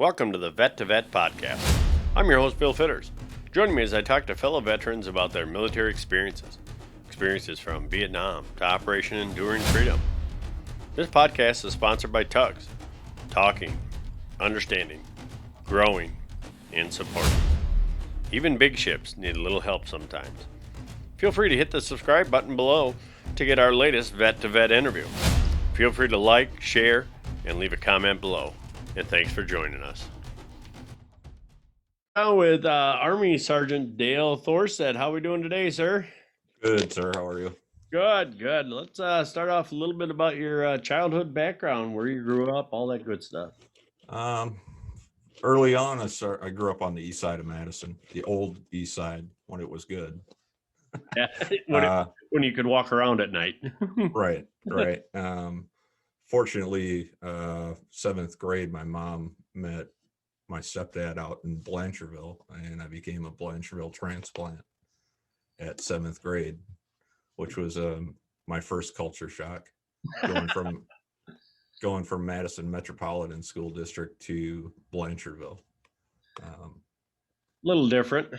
Welcome to the Vet to Vet podcast. I'm your host, Bill Fitters. Joining me as I talk to fellow veterans about their military experiences from Vietnam to Operation Enduring Freedom. This podcast is sponsored by Tugs, talking, understanding, growing, and supporting. Even big ships need a little help sometimes. Feel free to hit the subscribe button below to get our latest Vet to Vet interview. Feel free to like, share, and leave a comment below. And thanks for joining us. Now with Army Sergeant Dale Thorstad. How are we doing today, sir? Good, sir. How are you? Good. Let's start off a little bit about your childhood background, where you grew up, all that good stuff. Early on, I grew up on the east side of Madison, the old east side when it was good. Yeah, when you could walk around at night. Right. Fortunately, 7th grade, my mom met my stepdad out in Blanchardville, and I became a Blanchardville transplant at 7th grade, which was my first culture shock, going from Madison Metropolitan School District to Blanchardville. Little different.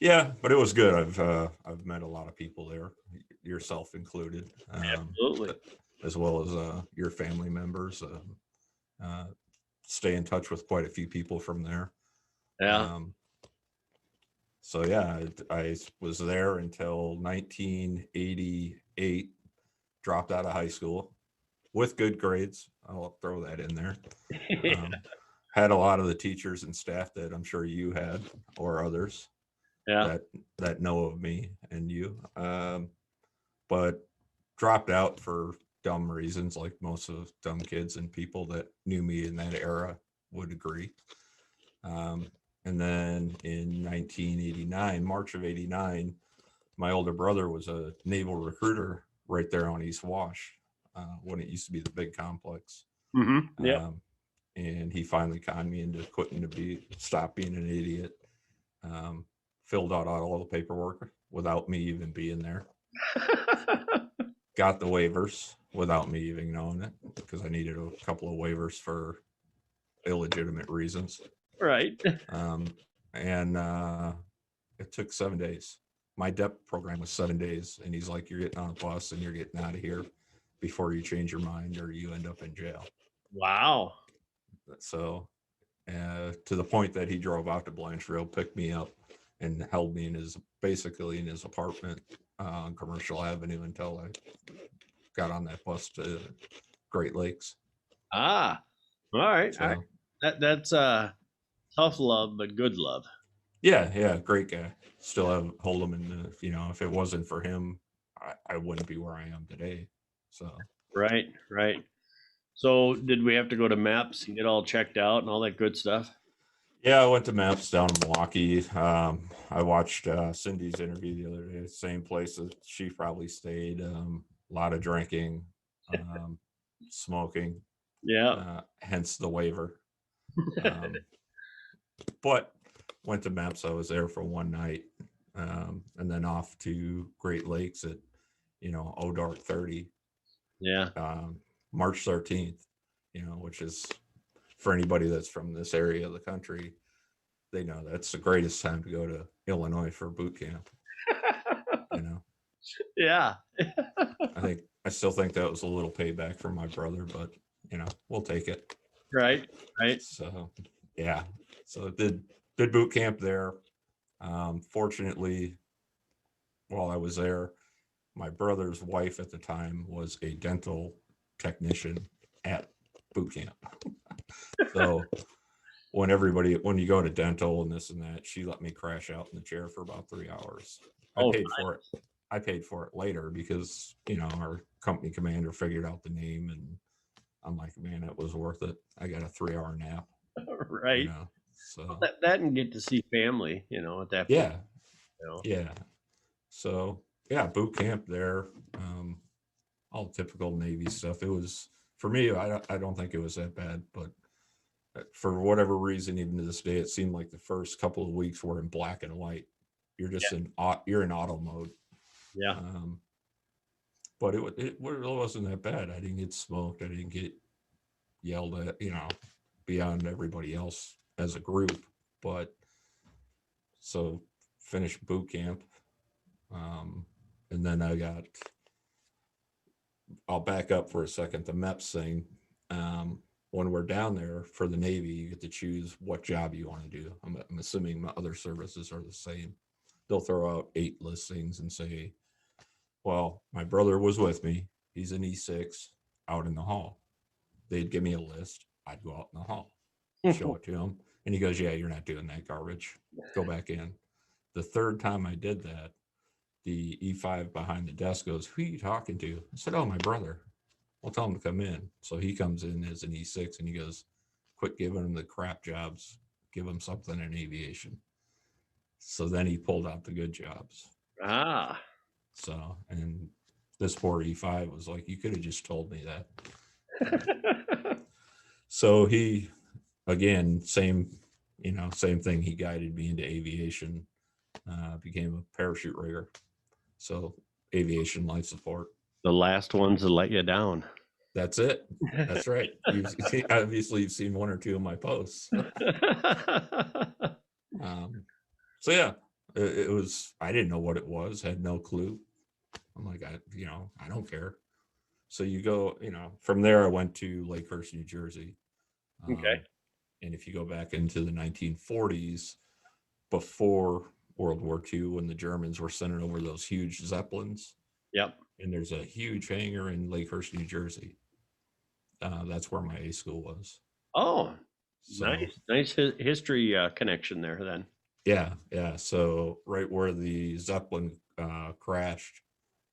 Yeah, but it was good. I've met a lot of people there, yourself included. Absolutely. As well as your family members. Stay in touch with quite a few people from there. Yeah. So yeah, I was there until 1988. Dropped out of high school with good grades. I'll throw that in there. Had a lot of the teachers and staff that I'm sure you had or others that know of me and you. But dropped out for dumb reasons, like most of dumb kids and people that knew me in that era would agree. And then in 1989, March of 89, my older brother was a naval recruiter right there on East Wash, when it used to be the big complex. Mm-hmm. Yeah. And he finally conned me into stop being an idiot. Filled out all the paperwork without me even being there. Got the waivers without me even knowing it, because I needed a couple of waivers for illegitimate reasons. Right. And it took 7 days. My DEP program was 7 days, and he's like, "You're getting on a bus and you're getting out of here before you change your mind or you end up in jail." Wow. So to the point that he drove out to Blanchardville, picked me up, and held me in his apartment on Commercial Avenue until I got on that bus to Great Lakes. All right. So, all right. That's tough love, but good love. Yeah, great guy. Still hold him in the, if it wasn't for him, I wouldn't be where I am today. So Right. So did we have to go to MAPS and get all checked out and all that good stuff? yeah, I went to MAPS down in Milwaukee. I watched Cindy's interview the other day, same place that she probably stayed. A lot of drinking, smoking. Yeah. Hence the waiver. But went to MAPS. I was there for one night, and then off to Great Lakes at, ODART 30. Yeah. March 13th, which is, for anybody that's from this area of the country, they know that's the greatest time to go to Illinois for boot camp. Yeah. I still think that was a little payback for my brother, but we'll take it. Right. So yeah, so did boot camp there. Fortunately, while I was there, my brother's wife at the time was a dental technician at boot camp. So when you go to dental and this and that, she let me crash out in the chair for about 3 hours. I paid for it later because, our company commander figured out the name, and I'm like, man, it was worth it. I got a 3-hour nap. Right. So that and get to see family, at that point. Yeah. Yeah. So yeah, boot camp there. All typical Navy stuff. It was, for me, I don't think it was that bad, but for whatever reason, even to this day, it seemed like the first couple of weeks were in black and white. You're just you're in auto mode. Yeah. But it really wasn't that bad. I didn't get smoked. I didn't get yelled at. beyond everybody else as a group. But so finished boot camp. And then I'll back up for a second. The MEPS thing. When we're down there for the Navy, you get to choose what job you want to do. I'm assuming my other services are the same. They'll throw out 8 listings and say, well, my brother was with me. He's an E6 out in the hall. They'd give me a list. I'd go out in the hall, show it to him. And he goes, yeah, you're not doing that garbage. Go back in. The third time I did that, the E5 behind the desk goes, who are you talking to? I said, oh, my brother. Well, tell him to come in. So he comes in as an E6 and he goes, quit giving him the crap jobs. Give him something in aviation. So then he pulled out the good jobs. So, and this poor E5 was like, you could have just told me that. So he, again, same thing. He guided me into aviation, became a parachute rigger. So aviation life support. The last ones to let you down. That's it. That's right. Obviously, you've seen one or two of my posts. So yeah, it was. I didn't know what it was. Had no clue. I'm like, I don't care. So you go, from there I went to Lakehurst, New Jersey. Okay. And if you go back into the 1940s, before World War II, when the Germans were sending over those huge Zeppelins. Yep. And there's a huge hangar in Lakehurst, New Jersey. That's where my A school was. Oh, so, nice history connection there then. Yeah. So right where the Zeppelin crashed,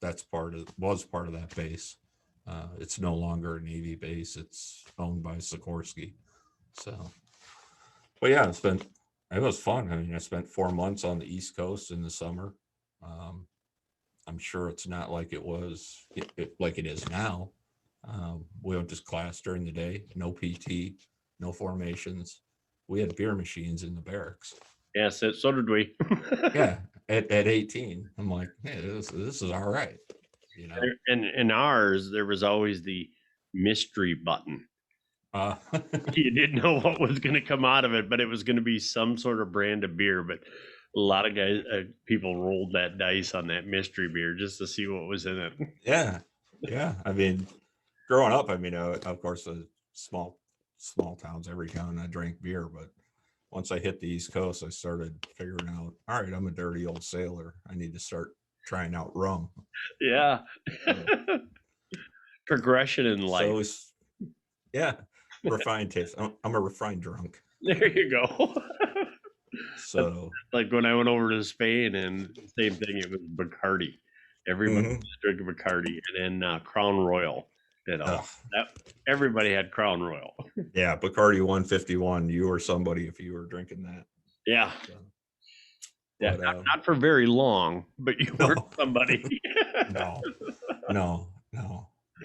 was part of that base. It's no longer a Navy base. It's owned by Sikorsky. So, but yeah, it was fun. I mean, I spent 4 months on the East Coast in the summer. I'm sure it's not like it was like it is now. We went to class during the day, no PT, no formations. We had beer machines in the barracks. Yes, so did we. Yeah, at 18, I'm like, hey, this is all right. And in ours, there was always the mystery button. You didn't know what was going to come out of it, but it was going to be some sort of brand of beer. But a lot of people rolled that dice on that mystery beer just to see what was in it. Yeah. I mean, growing up, of course, small towns, every town I drank beer, but once I hit the East Coast, I started figuring out, all right, I'm a dirty old sailor. I need to start trying out rum. Yeah. Progression in life. So, refined taste. I'm a refined drunk. There you go. So, like when I went over to Spain, and same thing, it was Bacardi. Everybody was drinking Bacardi, and then Crown Royal. Everybody had Crown Royal. Yeah, Bacardi 151. You were somebody if you were drinking that. Yeah. So, yeah, not for very long, but you were somebody. No.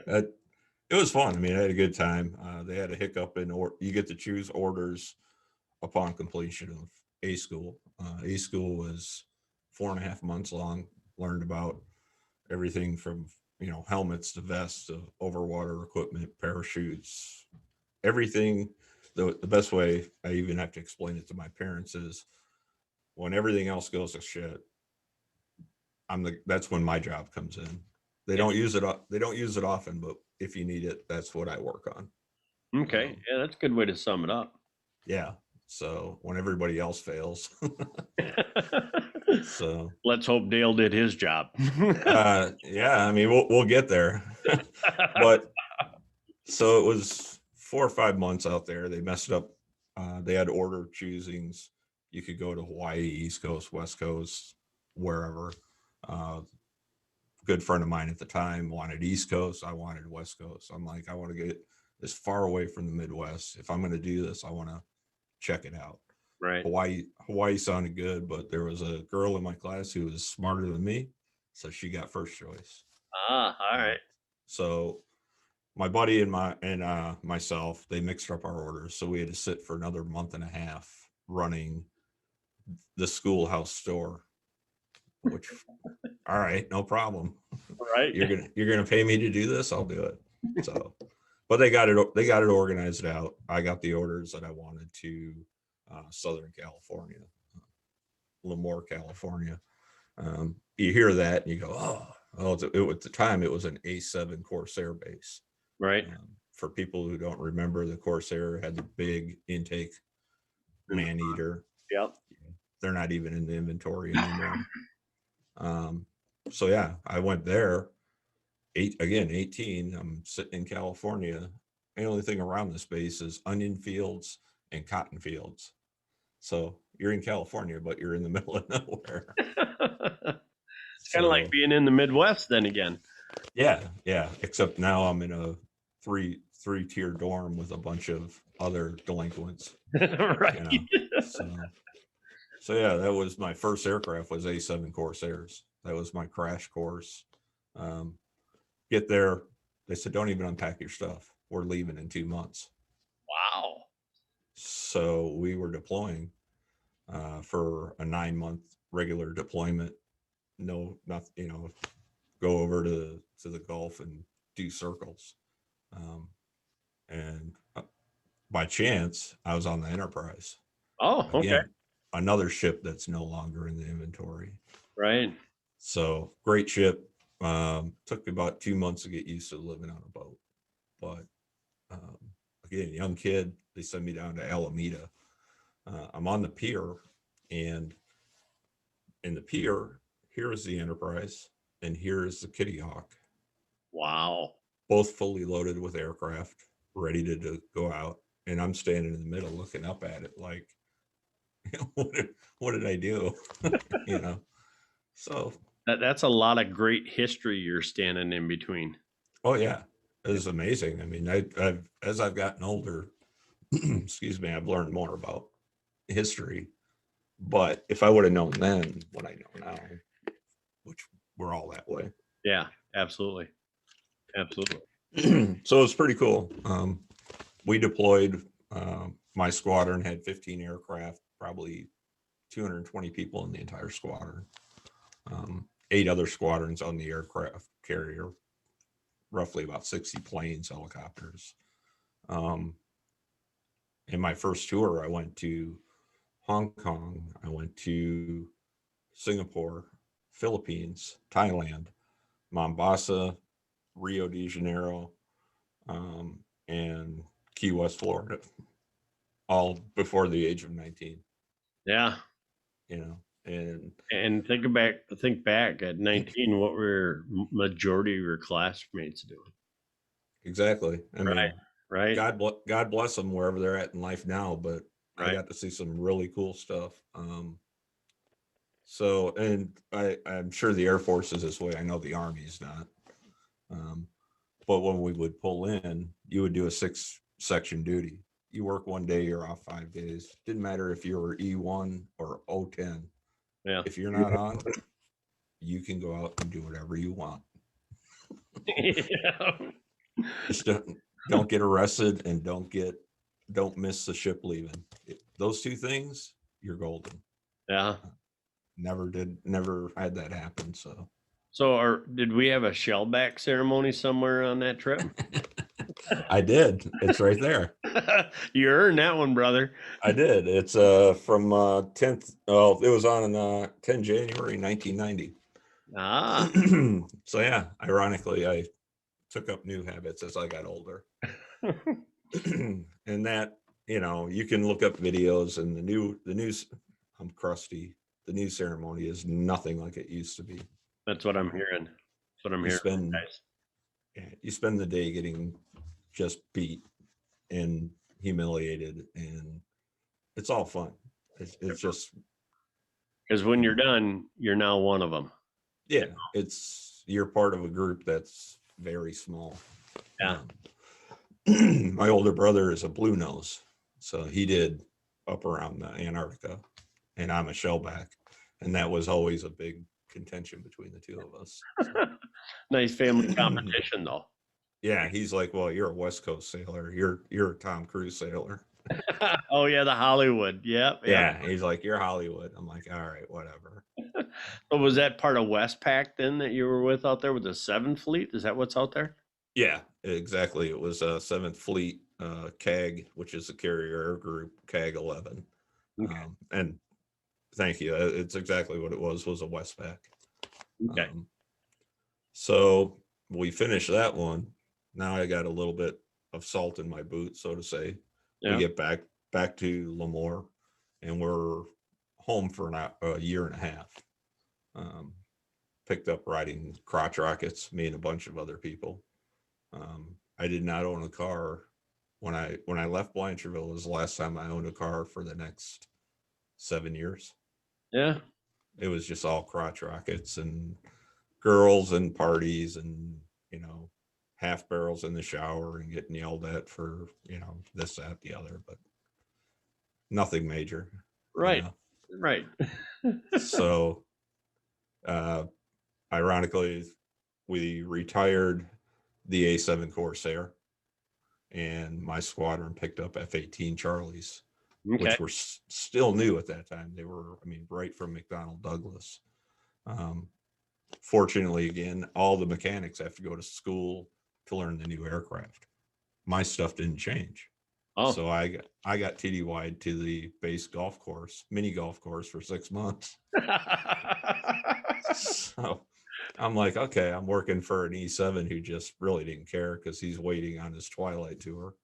It was fun. I mean, I had a good time. They had a hiccup you get to choose orders upon completion of A school. A school was 4.5 months long. Learned about everything from helmets to vests to overwater equipment, parachutes, everything. The best way I even have to explain it to my parents is when everything else goes to shit, that's when my job comes in. They don't use it. They don't use it often, but if you need it, that's what I work on. Okay, yeah, that's a good way to sum it up. Yeah. So when everybody else fails, so let's hope Dale did his job. Yeah, I mean we'll get there. But so it was 4 or 5 months out there. They messed up. They had order choosings. You could go to Hawaii, East Coast, West Coast, wherever. Good friend of mine at the time wanted East Coast. I wanted West Coast. I'm like, I want to get as far away from the Midwest. If I'm going to do this, I want to check it out. Right. Hawaii sounded good, but there was a girl in my class who was smarter than me, so she got first choice. All right. So my buddy and myself, they mixed up our orders, so we had to sit for another 1.5 months running the schoolhouse store. Which, all right, no problem. Right. You're gonna pay me to do this, I'll do it. So But they got it organized out. I got the orders that I wanted to Southern California, Lemoore, California. You hear that and you go, at the time it was an A7 Corsair base. Right. For people who don't remember, the Corsair had the big intake man eater. Yep. They're not even in the inventory anymore. So yeah, I went there. 18. I'm sitting in California. The only thing around this base is onion fields and cotton fields. So you're in California, but you're in the middle of nowhere. It's kind of like being in the Midwest then again. Yeah. Except now I'm in a three-tier dorm with a bunch of other delinquents. Right. So yeah, that was my first aircraft was A7 Corsairs. That was my crash course. Get there. They said, don't even unpack your stuff. We're leaving in 2 months. Wow. So we were deploying for a 9-month regular deployment. No, nothing, go over to the Gulf and do circles. And by chance, I was on the Enterprise. Oh, okay. Again, another ship that's no longer in the inventory. Right. So great ship. Took me about 2 months to get used to living on a boat. But again, young kid, they send me down to Alameda. I'm on the pier, and in the pier, here is the Enterprise, and here is the Kitty Hawk. Wow. Both fully loaded with aircraft, ready to go out. And I'm standing in the middle looking up at it like, what did I do? So that's a lot of great history you're standing in between. Oh yeah, it was amazing. I mean, as I've gotten older, excuse me, I've learned more about history. But if I would have known then what I know now, which we're all that way. Yeah, absolutely. So it was pretty cool. We deployed. My squadron had 15 aircraft, probably 220 people in the entire squadron. 8 other squadrons on the aircraft carrier, roughly about 60 planes, helicopters. In my first tour, I went to Hong Kong, I went to Singapore, Philippines, Thailand, Mombasa, Rio de Janeiro, and Key West, Florida, all before the age of 19. Yeah. And think back at 19, what were majority of your classmates doing? Exactly. I mean, right. God bless them wherever they're at in life now, but I got to see some really cool stuff. So, and I'm sure the Air Force is this way. I know the Army's not. But when we would pull in, you would do a 6-section duty. You work 1 day, you're off 5 days. Didn't matter if you were E1 or O10. Yeah. If you're not on, you can go out and do whatever you want. Yeah. Just don't get arrested and don't miss the ship leaving. Those 2 things, you're golden. Yeah. Never had that happen. So did we have a shellback ceremony somewhere on that trip? I did. It's right there. You earned that one, brother. I did. It's from 10th. Well, it was on 10 January 1990. So yeah, ironically, I took up new habits as I got older. And that, you can look up videos, and the news. I'm crusty. The news ceremony is nothing like it used to be. That's what I'm hearing. That's what I'm hearing. You spend the day getting just beat and humiliated, and it's all fun. It's just because when you're done, you're now one of them. Yeah, you're part of a group that's very small. Yeah. My older brother is a blue nose, so he did up around the Antarctica, and I'm a shellback, and that was always a big contention between the 2 of us. Nice family competition, though. Yeah, he's like, well, you're a West Coast sailor. You're a Tom Cruise sailor. Oh yeah, the Hollywood. Yep. Yeah, he's like, you're Hollywood. I'm like, all right, whatever. So was that part of Westpac then that you were with out there with the 7th Fleet? Is that what's out there? Yeah, exactly. It was a 7th Fleet CAG, which is a carrier air group, CAG 11. Okay. And thank you. It's exactly what it was a Westpac. Okay. So we finished that one. Now I got a little bit of salt in my boot, so to say. We Yeah. get back to Lemoore, and we're home for a year and a half. Picked up riding crotch rockets, me and a bunch of other people. I did not own a car when I left Blanchardville. Was the last time I owned a car for the next 7 years. Yeah. It was just all crotch rockets and girls and parties and half barrels in the shower and getting yelled at for this, that, the other, but nothing major. Right. Right. So uh ironically, we retired the A7 Corsair, and my squadron picked up F-18 Charlies, Okay. which were still new at that time. They were, right from McDonnell Douglas. Fortunately, again, all the mechanics have to go to school to learn the new aircraft. My stuff didn't change. Oh. So I got TDY'd to the base golf course, mini golf course, for 6 months. So I'm like, okay, I'm working for an E7 who just really didn't care because he's waiting on his Twilight tour.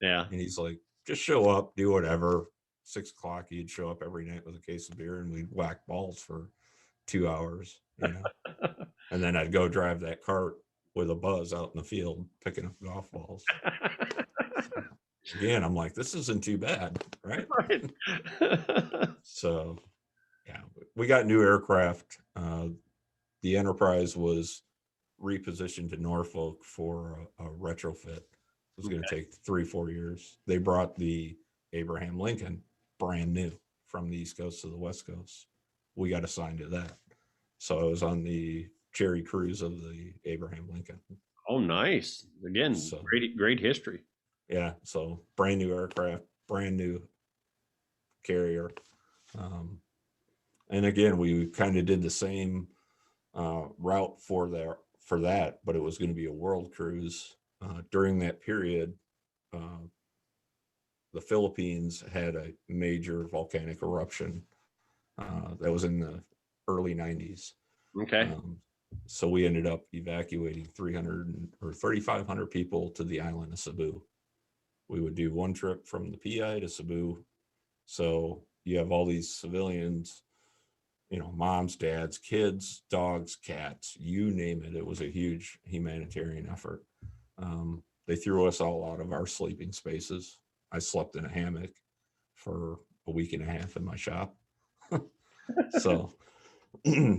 Yeah. And he's like, just show up, do whatever. 6 o'clock, he'd show up every night with a case of beer, and we'd whack balls for 2 hours, And then I'd go drive that cart with a buzz out in the field, picking up golf balls. So, again, I'm like, this isn't too bad, right? Right. So, yeah, we got new aircraft. The Enterprise was repositioned to Norfolk for a retrofit. It was going to take 3-4 years. They brought the Abraham Lincoln brand new from the East Coast to the West Coast. We got assigned to that. So I was on the Cherry Cruise of the Abraham Lincoln. Oh, nice. Again, So great history. yeah, so brand new aircraft, brand new carrier. And again, we kind of did the same route for that, but it was going to be a world cruise. During that period, uh, the Philippines had a major volcanic eruption that was in the early 90s. Okay. So we ended up evacuating 300 or 3,500 people to the island of Cebu. We would do one trip from the PI to Cebu. So you have all these civilians, moms, dads, kids, dogs, cats, you name it. It was a huge humanitarian effort. They threw us all out of our sleeping spaces. I slept in a hammock for a week and a half in my shop. So,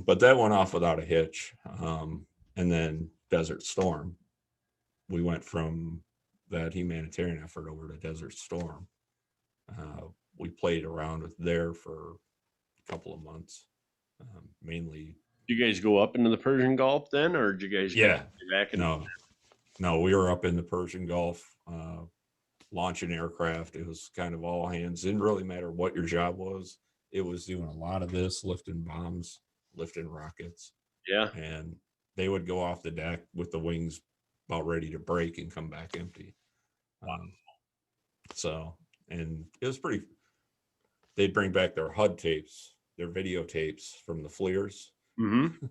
but that went off without a hitch. And then Desert Storm, we went from that humanitarian effort over to Desert Storm. We played around with there for a couple of months, mainly. Did you guys go up into the Persian Gulf then, or did you guys kind of back? No, we were up in the Persian Gulf, launching aircraft. It was kind of all hands. Didn't really matter what your job was. It was doing a lot of this, lifting bombs, lifting rockets. Yeah. And they would go off the deck with the wings about ready to break and come back empty. So, and it was pretty. They'd bring back their HUD tapes, their videotapes from the FLIRs. Mm-hmm.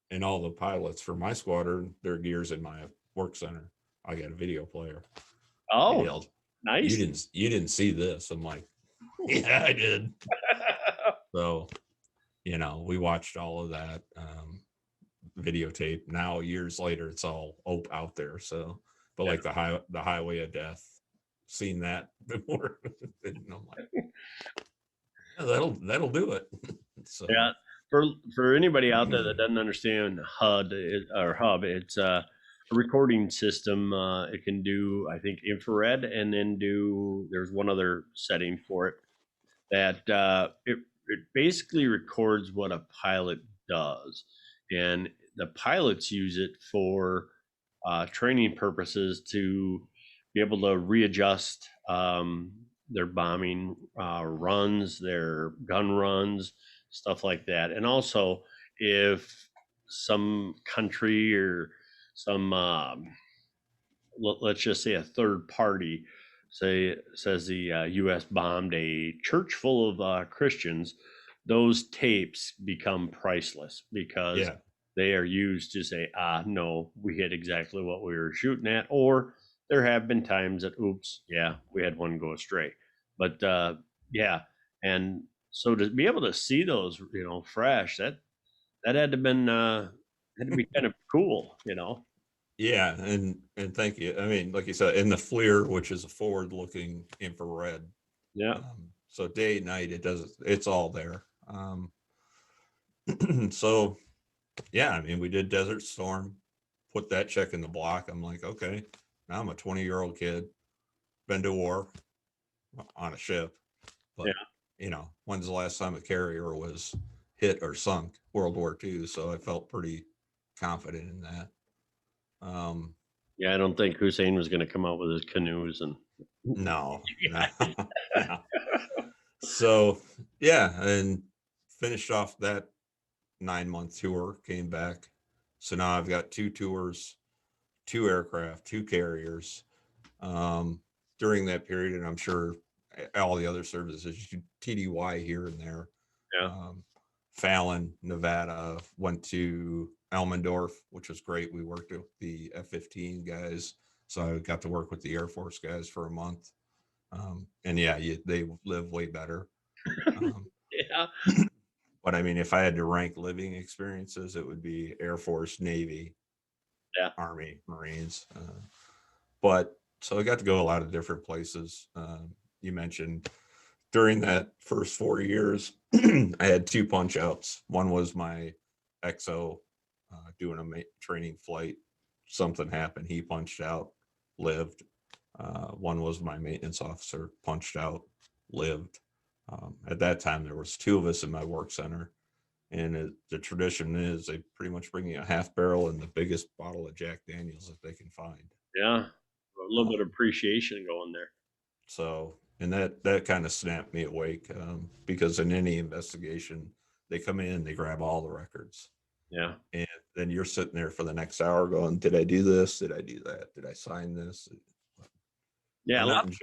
And all the pilots for my squadron, their gear's in my work center. I got a video player. Oh, yelled, nice. You didn't see this. I'm like, yeah, I did. So, we watched all of that videotape. Now, years later, it's all out there. So, but like the Highway of Death, seen that before. And I'm like, yeah, that'll do it. So yeah, for anybody out there that doesn't understand HUD or hub, it's a recording system. It can do, I think, infrared, and then there's one other setting for it that it basically records what a pilot does, and the pilots use it for training purposes to be able to readjust their bombing runs, their gun runs, stuff like that. And also, if some country or some let's just say a third party says the U.S. bombed a church full of Christians, those tapes become priceless because Yeah. they are used to say, no, we hit exactly what we were shooting at, or there have been times that, oops, yeah, we had one go astray. But yeah, and so to be able to see those, fresh, that had to be kind of cool. Yeah, and thank you. I mean, like you said, in the FLIR, which is a forward-looking infrared. Yeah. So day, night, it's all there. So yeah, I mean, we did Desert Storm, put that check in the block. I'm like, okay, now I'm a 20-year-old kid, been to war on a ship, Yeah. but when's the last time a carrier was hit or sunk? World War II. So I felt pretty confident in that. Yeah, I don't think Hussein was going to come out with his canoes and No, no, yeah. no. So yeah, and finished off that 9-month tour, came back. So now I've got 2 tours, 2 aircraft, 2 carriers. During that period, and I'm sure all the other services, TDY here and there. Yeah. Fallon, Nevada, went to Elmendorf, which was great. We worked with the F-15 guys, so I got to work with the Air Force guys for a month. And yeah, they live way better. Yeah. But I mean, if I had to rank living experiences, it would be Air Force, Navy, Yeah. Army, Marines. But so I got to go a lot of different places. You mentioned during that first 4 years, I had 2 punch outs. One was my XO doing a training flight. Something happened. He punched out, lived. One was my maintenance officer, punched out, lived. At that time, there was 2 of us in my work center. And the tradition is they pretty much bring you a half barrel and the biggest bottle of Jack Daniels that they can find. Yeah. A little bit of appreciation going there. So, and that kind of snapped me awake, because in any investigation, they come in, they grab all the records, Yeah. and then you're sitting there for the next hour going, "Did I do this? Did I do that? Did I sign this?" Yeah. I A went lot, and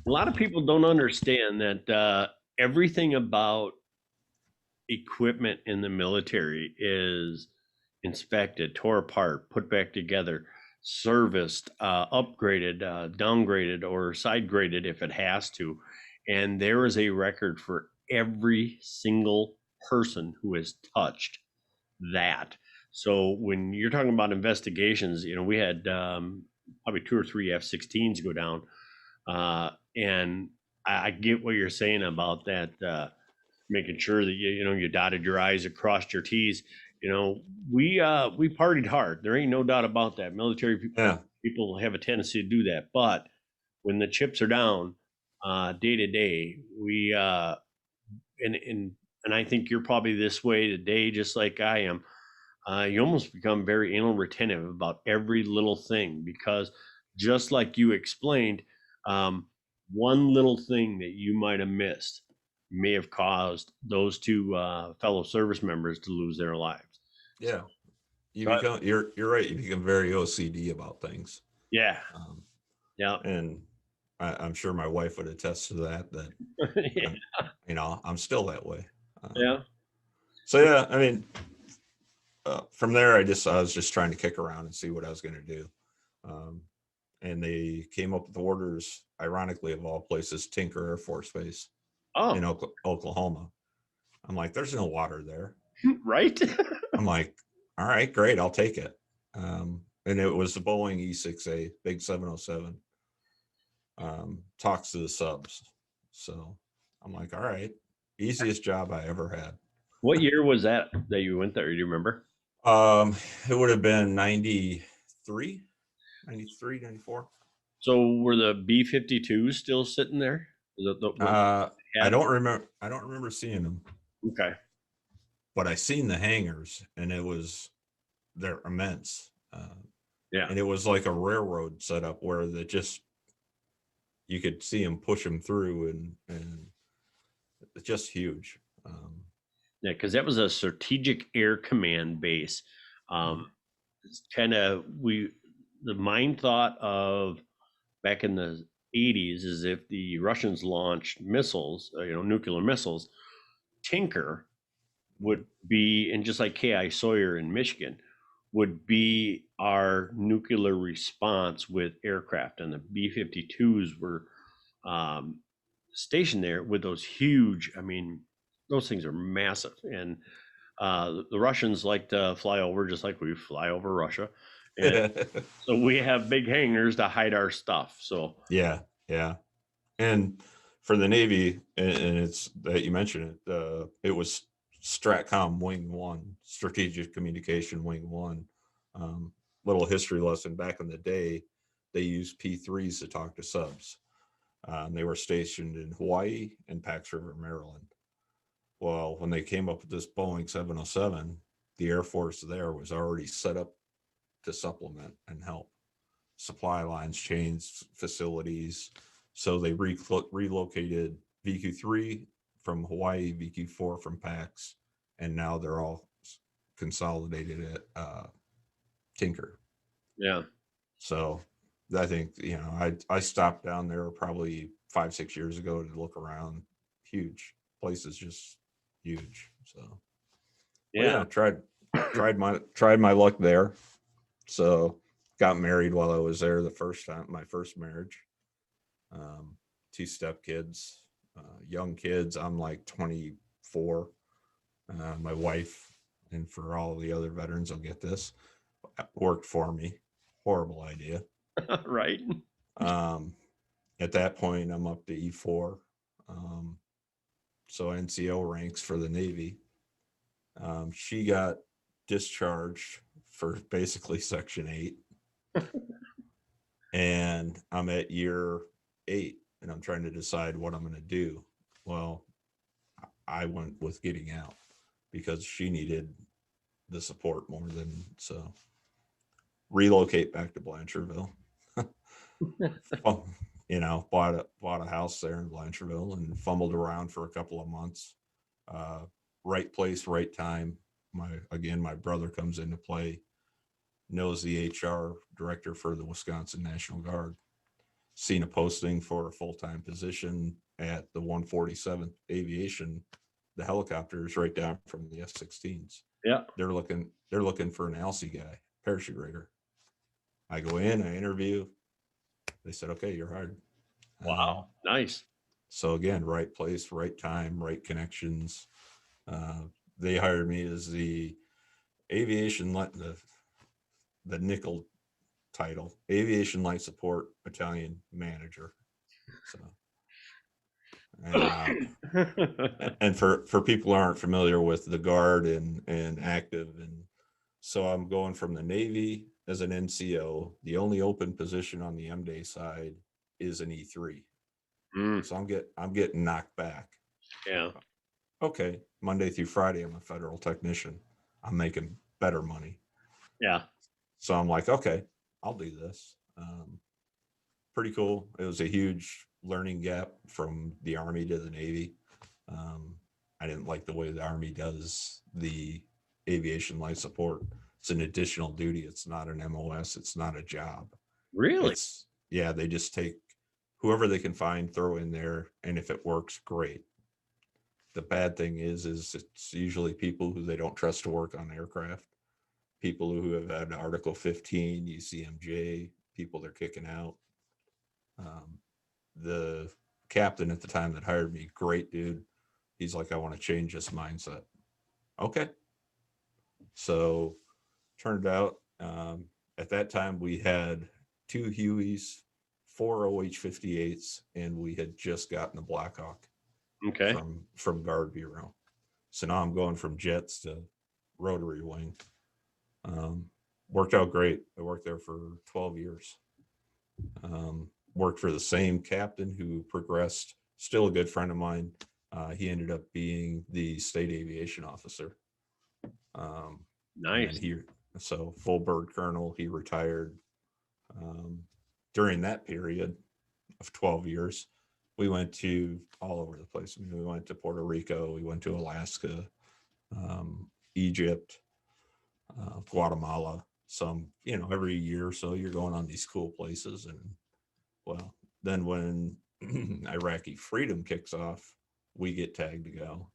a lot of people don't understand that everything about equipment in the military is inspected, tore apart, put back together, serviced, upgraded, downgraded, or side graded if it has to. And there is a record for every single person who has touched that. So when you're talking about investigations, we had probably 2 or 3 F-16s go down. And I get what you're saying about that. Making sure that you dotted your I's and crossed your T's. We partied hard. There ain't no doubt about that. Military yeah, people have a tendency to do that, but when the chips are down, day to day, we and I think you're probably this way today, just like I am. You almost become very anal retentive about every little thing because, just like you explained, um, one little thing that you might have missed may have caused those 2 fellow service members to lose their lives. So, yeah. You so become you're right. You become very OCD about things, yeah, um, yeah, and I'm sure my wife would attest to that. That yeah, I'm, I'm still that way. yeah, So yeah, I mean, from there, I was just trying to kick around and see what I was going to do. Um, and they came up with orders, ironically, of all places, Tinker Air Force Base in oh, Oklahoma. I'm like, there's no water there. right, I'm like, all right, great, I'll take it. And it was the Boeing E-6A, big 707. Talks to the subs. So I'm like, all right, easiest job I ever had. What year was that you went there? Do you remember? It would have been 93, 93, 94. So were the B-52s still sitting there? Were I had don't remember. I don't remember seeing them, okay, but I seen the hangars, and they're immense. yeah. And it was like a railroad setup where you could see them push them through, and it's just huge. Yeah, because that was a strategic air command base. Mhm. It's kind of we. the mind thought of back in the 80s is if the Russians launched missiles, nuclear missiles, Tinker would be, and just like K.I. Sawyer in Michigan, would be our nuclear response with aircraft. And the B 52s were um, stationed there with those huge, those things are massive. And the Russians like to fly over just like we fly over Russia. And so we have big hangars to hide our stuff. So yeah. And for the Navy, and it's that you mentioned it was Stratcom Wing 1, Strategic Communication Wing 1. Little history lesson: back in the day, they used P3s to talk to subs. They were stationed in Hawaii and Pax River, Maryland. Well, when they came up with this Boeing 707, the Air Force there was already set up to supplement and help. Supply lines changed, facilities. So they relocated VQ3 from Hawaii, VQ4 from PAX, and now they're all consolidated at Tinker. yeah. So I think, I stopped down there probably 5-6 years ago to look around. Huge place is just huge. So Yeah. tried my luck there. So got married while I was there the first time, my first marriage. 2 step kids, young kids. I'm like 24. My wife, and for all the other veterans, will get this, worked for me. Horrible idea. Right. At that point, I'm up to E4. So NCO ranks for the Navy. She got discharged for basically Section 8. And I'm at year 8 and I'm trying to decide what I'm going to do. Well, I went with getting out because she needed the support more than so. Relocate back to Blanchardville. Bought a house there in Blanchardville and fumbled around for a couple of months. Right place, right time. My brother comes into play, knows the HR director for the Wisconsin National Guard, seen a posting for a full-time position at the 147th Aviation, the helicopters right down from the F-16s. Yeah. They're looking for an ALSI guy, parachute rigger. I go in, I interview. They said, okay, you're hired. Wow. Nice. So again, right place, right time, right connections. They hired me as the aviation, the nickel title, Aviation Light Support Battalion Manager. So, and for people who aren't familiar with the Guard and active, and so I'm going from the Navy as an NCO. The only open position on the MDay side is an E3. So I'm getting knocked back. Yeah. Okay, Monday through Friday, I'm a federal technician. I'm making better money. Yeah. So I'm like, okay, I'll do this. Pretty cool. It was a huge learning gap from the Army to the Navy. I didn't like the way the Army does the aviation life support. It's an additional duty. It's not an MOS. It's not a job. Really? They just take whoever they can find, throw in there, and if it works, great. The bad thing is it's usually people who they don't trust to work on aircraft, people who have had Article 15, UCMJ, people they're kicking out. The captain at the time that hired me, great dude. He's like, I want to change this mindset. Okay. So turned out at that time we had 2 Hueys, 4 OH-58s, and we had just gotten the Blackhawk from Guard Bureau. So now I'm going from jets to rotary wing. Worked out great. I worked there for 12 years. Worked for the same captain who progressed, still a good friend of mine. He ended up being the state aviation officer. Nice. So full bird colonel, he retired. During that period of 12 years, we went to all over the place. I mean, we went to Puerto Rico, we went to Alaska, Egypt, Guatemala. some, every year or so you're going on these cool places. And well, then when Iraqi freedom kicks off, we get tagged to go.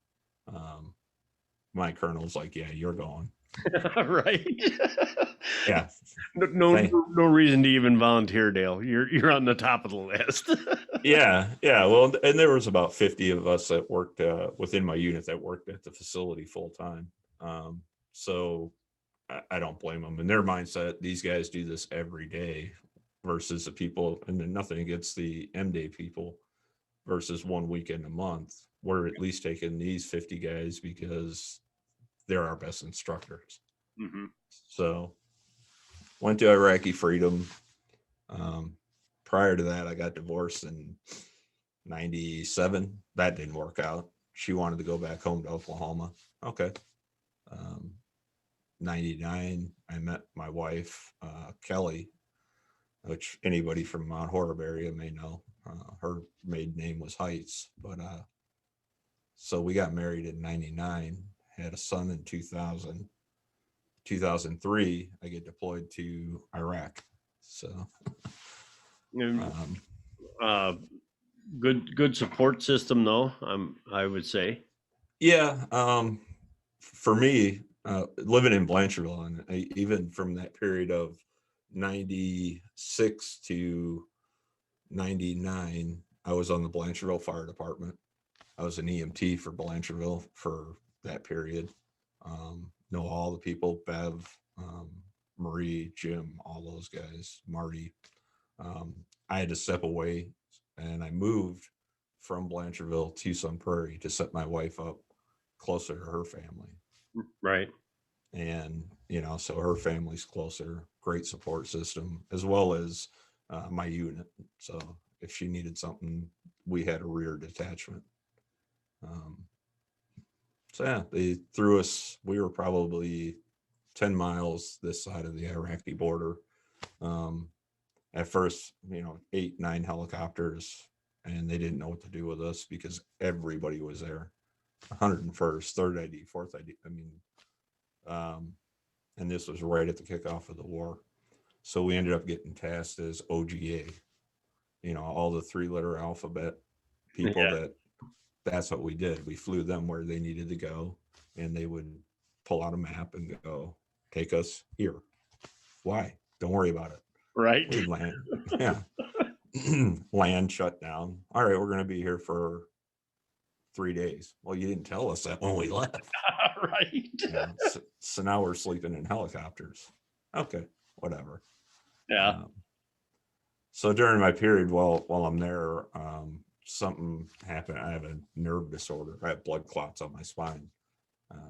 My colonel's like, yeah, you're going. Right. Yeah. No reason to even volunteer, Dale. You're on the top of the list. Yeah. Well, and there was about 50 of us that worked within my unit that worked at the facility full time. So I don't blame them. In their mindset, these guys do this every day versus the people, and then nothing against the M-Day people versus 1 weekend a month. We're at least taking these 50 guys because they're our best instructors. Mm-hmm. So went to Iraqi freedom. Prior to that, I got divorced in 97. That didn't work out. She wanted to go back home to Oklahoma. Okay. 99, I met my wife, Kelly, which anybody from Mount Horeb area may know. Her maiden name was Heights. But so we got married in 99, had a son in 2000. 2003, I get deployed to Iraq. So good support system, though. I would say. Yeah, for me, living in Blanchardville, and even from that period of 96 to 99, I was on the Blanchardville Fire Department. I was an EMT for Blanchardville for that period. Know all the people, Bev, Marie, Jim, all those guys, Marty. I had to step away, and I moved from Blanchardville to Sun Prairie to set my wife up closer to her family. Right. And, so her family's closer, great support system, as well as my unit. So if she needed something, we had a rear detachment. So yeah, they threw us, we were probably 10 miles this side of the Iraqi border. At first, 8, 9 helicopters, and they didn't know what to do with us because everybody was there. 101st, 3rd ID, 4th ID. And this was right at the kickoff of the war. So we ended up getting tasked as OGA, all the 3-letter alphabet people. Yeah. That's what we did. We flew them where they needed to go, and they would pull out a map and go, take us here. Why? Don't worry about it. Right. We'd land. Yeah. Land shut down. All right, we're going to be here for 3 days. Well, you didn't tell us that when we left. Right. So now we're sleeping in helicopters. Okay, whatever. Yeah. So during my period while I'm there, something happened. I have a nerve disorder. I have blood clots on my spine.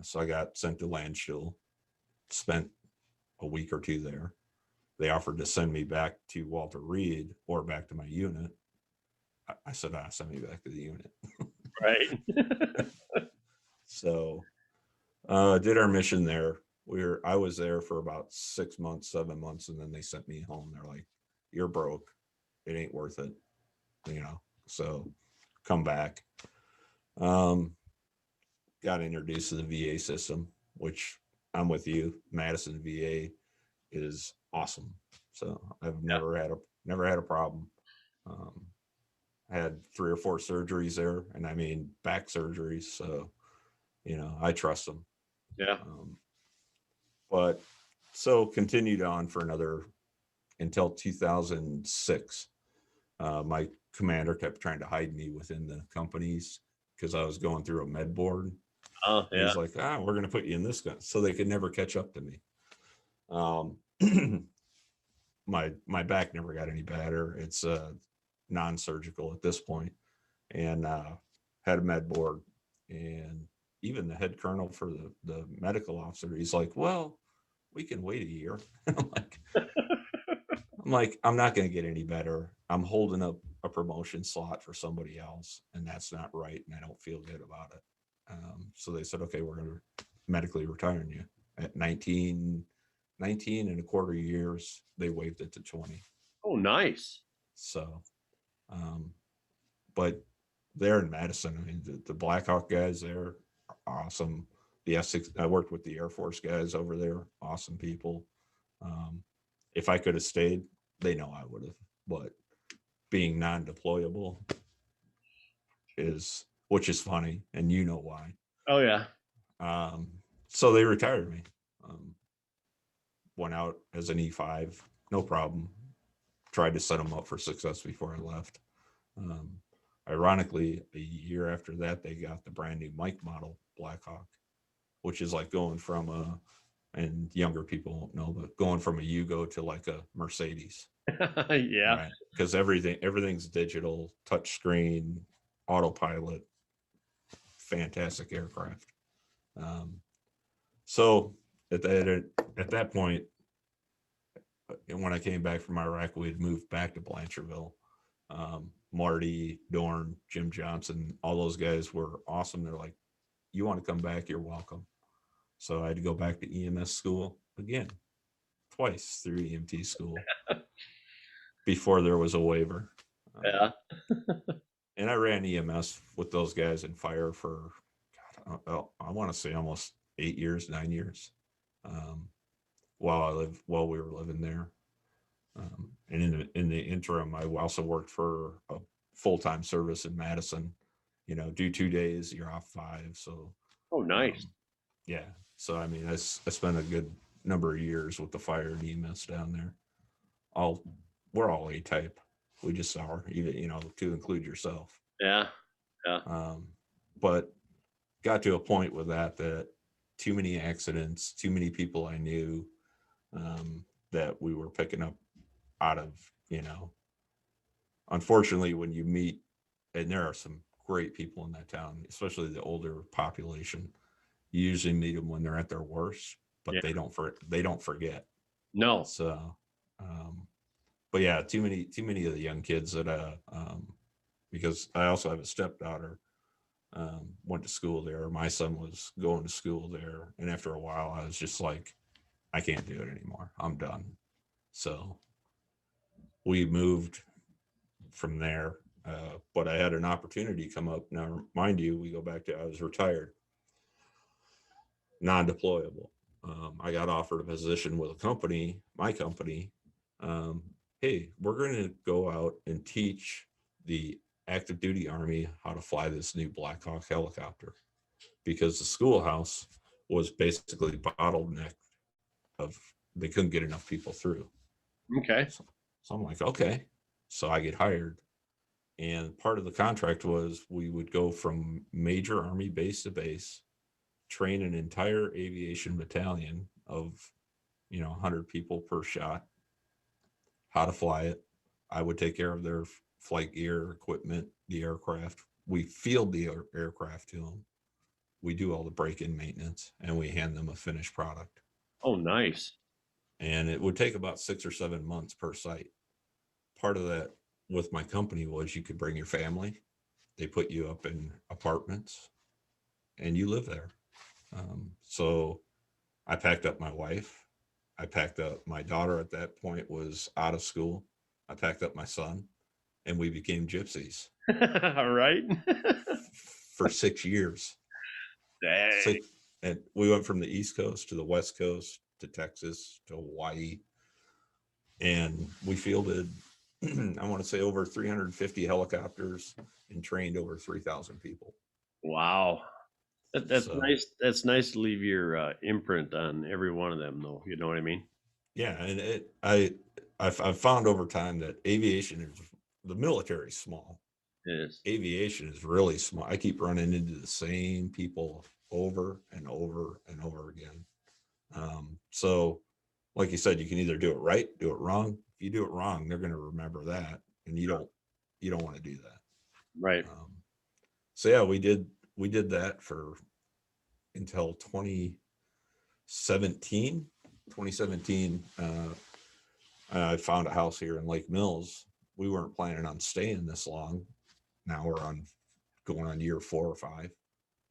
So I got sent to Landstill, spent a week or two there. They offered to send me back to Walter Reed or back to my unit. I said, send me back to the unit. Right. So did our mission there. I was there for about 6 months, 7 months, and then they sent me home. They're like, you're broke. It ain't worth it. So come back. Got introduced to the VA system, which I'm with you. Madison VA is awesome. So I've never had a problem. I had 3 or 4 surgeries there, and I mean back surgeries. So, I trust them. Yeah. But so continued on for until 2006. My commander kept trying to hide me within the companies because I was going through a med board. Oh, yeah. He's like, we're going to put you in this gun. So they could never catch up to me. My back never got any better. It's non-surgical at this point, and had a med board. And even the head colonel for the medical officer, he's like, well, we can wait a year. I'm like, I'm not going to get any better. I'm holding up a promotion slot for somebody else, and that's not right, and I don't feel good about it. So they said, okay, we're going to medically retire you. At 19 and a quarter years, they waived it to 20. Oh, nice. So, but there in Madison, I mean, the Blackhawk guys there are awesome. The F6, I worked with the Air Force guys over there, awesome people. If I could have stayed, they know I would have. But being non-deployable which is funny, and you know why. Oh yeah. So they retired me. Um, Went out as an E5, no problem. Tried to set them up for success before I left. Um, Ironically, a year after that, they got the brand new Mike model Blackhawk, which is like going from and younger people won't know, but going from a Yugo to like a Mercedes. Yeah. Right. Because everything's digital, touch screen, autopilot, fantastic aircraft. Um, so at that point, and when I came back from Iraq, we had moved back to Blanchardville. Marty, Dorn, Jim Johnson, all those guys were awesome. They're like, you want to come back, you're welcome. So I had to go back to EMS school again, twice through EMT school before there was a waiver. Yeah. And I ran EMS with those guys in fire for, God, I want to say almost 8 years, 9 years, while we were living there. And in the interim, I also worked for a full-time service in Madison. Do 2 days, you're off 5. So, Oh, nice. Yeah. So I mean, I spent a good number of years with the fire and EMS down there. We're all A type. We just are, even to include yourself. Yeah. Yeah. But got to a point with that too many accidents, too many people I knew that we were picking up out of, unfortunately, when you meet, and there are some great people in that town, especially the older population, you usually meet them when they're at their worst, but Yeah. they don't forget. No. So, but yeah, too many of the young kids that, because I also have a stepdaughter, went to school there. My son was going to school there. And after a while, I was just like, I can't do it anymore. I'm done. So we moved from there. But I had an opportunity come up. Now, mind you, we go back to, I was retired, non-deployable. I got offered a position with my company. Hey, we're going to go out and teach the active duty Army how to fly this new Black Hawk helicopter, because the schoolhouse was basically bottlenecked of, they couldn't get enough people through. Okay. So I'm like, okay. So I get hired. And part of the contract was we would go from major Army base to base, train an entire aviation battalion of 100 people per shot, how to fly it. I would take care of their flight gear, equipment, the aircraft. We field the aircraft to them. We do all the break-in maintenance, and we hand them a finished product. Oh, nice. And it would take about 6 or 7 months per site. Part of that with my company was you could bring your family. They put you up in apartments, and you live there. So I packed up my wife. I packed up my daughter. At that point was out of school. I packed up my son, and we became gypsies. All right. For 6 years. Dang. And we went from the East Coast to the West Coast to Texas to Hawaii. And we fielded, I want to say, over 350 helicopters and trained over 3,000 people. Wow. That's nice. That's nice to leave your imprint on every one of them, though. You know what I mean? Yeah, and I've found over time that the military is small. It is. Aviation is really small. I keep running into the same people over and over and over again. So, like you said, you can either do it right, do it wrong. If you do it wrong, they're going to remember that, and you don't want to do that. Right. So yeah, we did that until 2017. 2017, I found a house here in Lake Mills. We weren't planning on staying this long. Now we're going on year 4 or 5.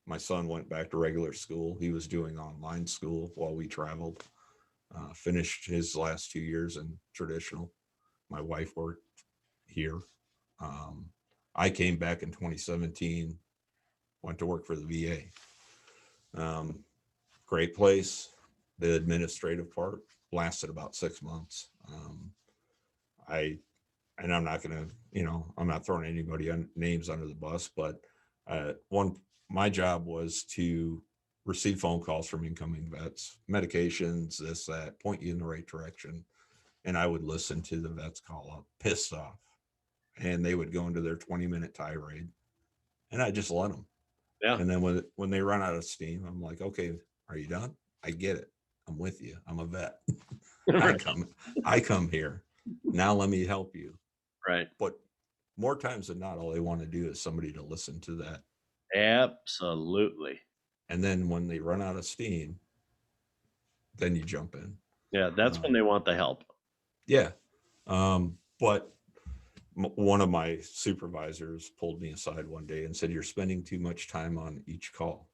My son went back to regular school. He was doing online school while we traveled. Finished his last 2 years in traditional. My wife worked here. I came back in 2017, went to work for the VA. Great place. The administrative part, lasted about 6 months. I and I'm not gonna, I'm not throwing anybody on names under the bus, but one my job was to receive phone calls from incoming vets, medications, this, that, point you in the right direction. And I would listen to the vets call up, pissed off. And they would go into their 20-minute tirade. And I just let them. Yeah. And then when they run out of steam, I'm like, okay, are you done? I get it. I'm with you. I'm a vet. I come here. Now let me help you. Right. But more times than not, all they want to do is somebody to listen to that. Absolutely. And then when they run out of steam, then you jump in. Yeah, that's when they want the help. Yeah. But one of my supervisors pulled me aside one day and said, "You're spending too much time on each call."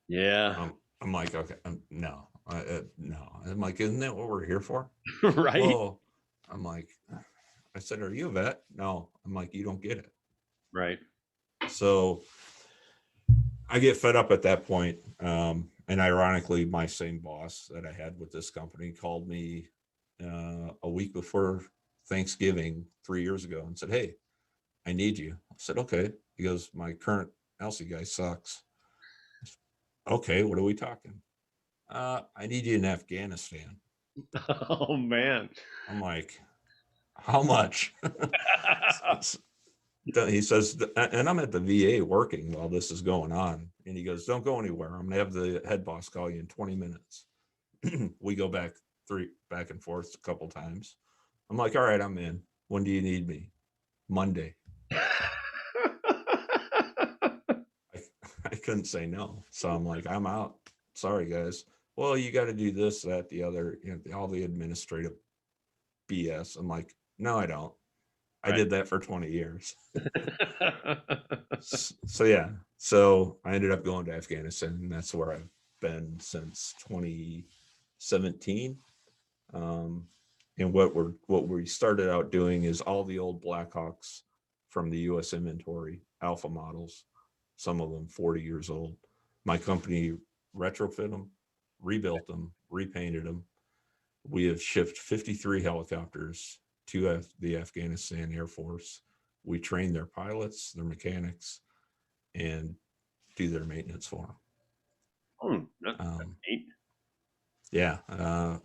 Yeah. I'm like, okay, no, no. I'm like, isn't that what we're here for? Right. Well, I'm like, I said, "Are you a vet?" No. I'm like, you don't get it. Right. So I get fed up at that point. And ironically, my same boss that I had with this company called me a week before Thanksgiving 3 years ago and said, "Hey, I need you." I said, "Okay." He goes, "My current Elsie guy sucks." "Okay, what are we talking?" "I need you in Afghanistan." Oh, man. I'm like, "How much?" He says, and I'm at the VA working while this is going on. And he goes, "Don't go anywhere. I'm going to have the head boss call you in 20 minutes. We go back and forth a couple times. I'm like, "All right, I'm in. When do you need me?" "Monday." I couldn't say no. So I'm like, "I'm out. Sorry, guys." "Well, you got to do this, that, the other, all the administrative BS." I'm like, "No, I don't. I did that for 20 years. So yeah. So I ended up going to Afghanistan, and that's where I've been since 2017. And what we started out doing is all the old Blackhawks from the U.S. inventory, alpha models, some of them 40 years old. My company retrofit them, rebuilt them, repainted them. We have shipped 53 helicopters to the Afghanistan Air Force. We train their pilots, their mechanics, and do their maintenance for them. That's neat. Yeah.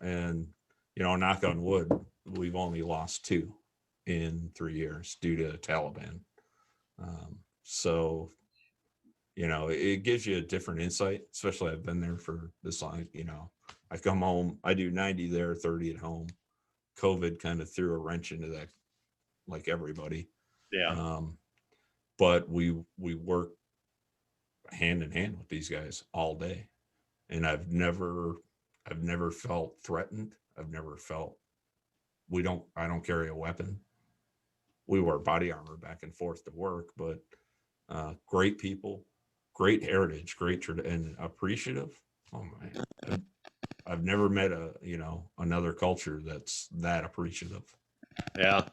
And, knock on wood, we've only lost 2 in 3 years due to Taliban. So, it gives you a different insight, especially I've been there for this long. I come home, I do 90 there, 30 at home. COVID kind of threw a wrench into that, like everybody. Yeah. But we work hand in hand with these guys all day. And I've never felt threatened. I've never felt I don't carry a weapon. We wear body armor back and forth to work, but great people, great heritage, and appreciative. Oh my, I've never met another culture that's that appreciative. Yeah.